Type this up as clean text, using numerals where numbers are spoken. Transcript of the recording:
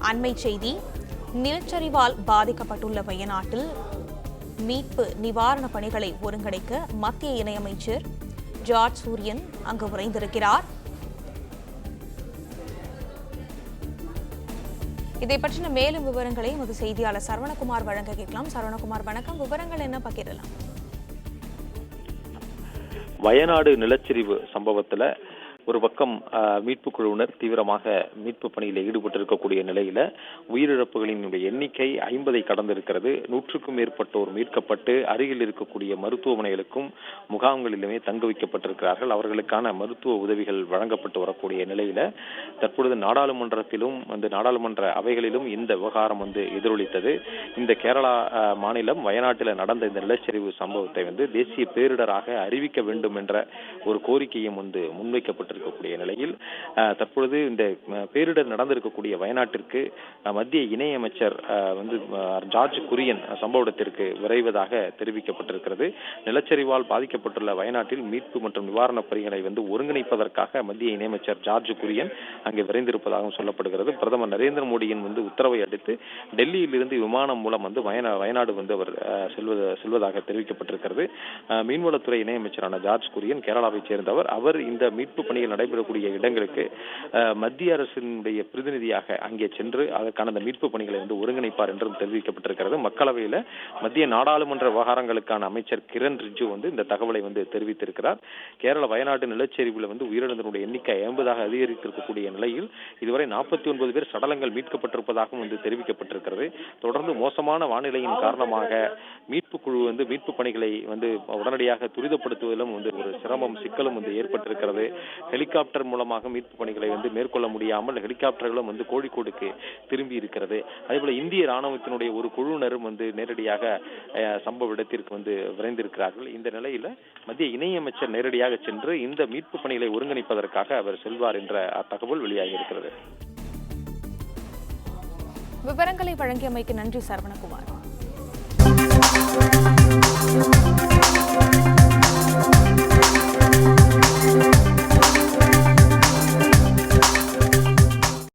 அண்மை செய்தி. நிலச்சரிவால் பாதிக்கப்பட்டுள்ள வயநாட்டில் மீட்பு நிவாரணப் பணிகளை ஒருங்கிணைக்க மத்திய இணையமைச்சர் ஜார்ஜ் குரியன் அங்கு விரைந்திருக்கிறார். இதை பற்றின மேலும் விவரங்களை எமது செய்தியாளர் சரவணகுமார் வழங்க கேட்கலாம். சரவணகுமார், வணக்கம். விவரங்கள் என்ன பகிரலாம்? வயநாடு நிலச்சரிவு சம்பவத்துல ஒரு பக்கம் மீட்பு குழுவினர் தீவிரமாக மீட்பு பணியில் ஈடுபட்டிருக்கக்கூடிய நிலையில உயிரிழப்புகளினுடைய எண்ணிக்கை 50 கடந்திருக்கிறது. 100க்கும் மேற்பட்டோர் மீட்கப்பட்டு அருகில் இருக்கக்கூடிய மருத்துவமனைகளுக்கும் முகாம்களிலுமே தங்க வைக்கப்பட்டிருக்கிறார்கள். அவர்களுக்கான மருத்துவ உதவிகள் வழங்கப்பட்டு வரக்கூடிய நிலையில தற்பொழுது நாடாளுமன்றத்திலும் நாடாளுமன்ற அவைகளிலும் இந்த விவகாரம் எதிரொலித்தது. இந்த கேரளா மாநிலம் வயநாட்டில் நடந்த இந்த நிலச்சரிவு சம்பவத்தை தேசிய பேரிடராக அறிவிக்க வேண்டும் என்ற ஒரு கோரிக்கையும் முன்வைக்கப்பட்டிருக்கக்கூடிய நிலையில் தற்பொழுது இந்த பேரிடர் நடந்திருக்கக்கூடிய வயநாட்டிற்கு மத்திய இணையமைச்சர் ஜார்ஜ் குரியன் சம்பவ இடத்திற்கு விரைவதாக தெரிவிக்கப்பட்டிருக்கிறது. நிலச்சரிவால் பாதிக்கப்பட்டுள்ள வயநாட்டில் மீட்பு மற்றும் நிவாரணப் பணிகளை ஒருங்கிணைப்பதற்காக மத்திய இணையமைச்சர் ஜார்ஜ் குரியன் அங்கே விரைந்திருப்பதாகவும் சொல்லப்படுகிறது. பிரதமர் நரேந்திர மோடியின் உத்தரவை அடுத்து டெல்லியில் இருந்து விமானம் மூலம் வயநாடு அவர் செல்வதாக தெரிவிக்கப்பட்டிருக்கிறது. மீன்வளத்துறை இணையமைச்சரான ஜார்ஜ் குரியன் கேரளாவை சேர்ந்தவர். அவர் இந்த மீட்பு பணிகள் நடைபெறக்கூடிய இடங்களுக்கு மத்திய அரசினுடைய பிரதிநிதியாக அங்கே சென்று அதற்கான அந்த மீட்பு பணிகளை ஒருங்கிணைப்பார் என்றும் தெரிவிக்கப்பட்டிருக்கிறது. மக்களவையில் மத்திய நாடாளுமன்ற விவகாரங்களுக்கான அமைச்சர் கிரண் ரிஜிஜு இந்த தகவலை தெரிவித்திருக்கிறார். கேரள வயநாட்டு நிலச்சரிவில் உயிரிழந்தவருடைய எண்ணிக்கை 50ஆக அதிகரித்திருக்கக்கூடிய நிலையில் இதுவரை 49 பேர் சடலங்கள் மீட்கப்பட்டிருப்பதாகவும் தெரிவிக்கப்பட்டிருக்கிறது. தொடர்ந்து மோசமான வானிலையின் காரணமாக மீட்பு குழு மீட்பு பணிகளை உடனடியாக துரிதப்படுத்துவதிலும் ஒரு சிரமம் சிக்கலும் ஏற்பட்டிருக்கிறது. ஹெலிகாப்டர் மூலமாக மீட்பு பணிகளை மேற்கொள்ள முடியாமல் ஹெலிகாப்டர்களும் கோழிக்கோடுக்கு திரும்பி இருக்கிறது. அதேபோல இந்திய ராணுவத்தினுடைய ஒரு குழுவினரும் நேரடியாக சம்பவ இடத்திற்கு விரைந்திருக்கிறார்கள். இந்த நிலையில மத்திய இணையமைச்சர் நேரடியாக சென்று இந்த மீட்பு பணிகளை ஒருங்கிணைப்பதற்காக அவர் செல்வார் என்ற தகவல் வெளியாகி இருக்கிறது. விவரங்களை வழங்கியமைக்கு நன்றி சரவணகுமார்.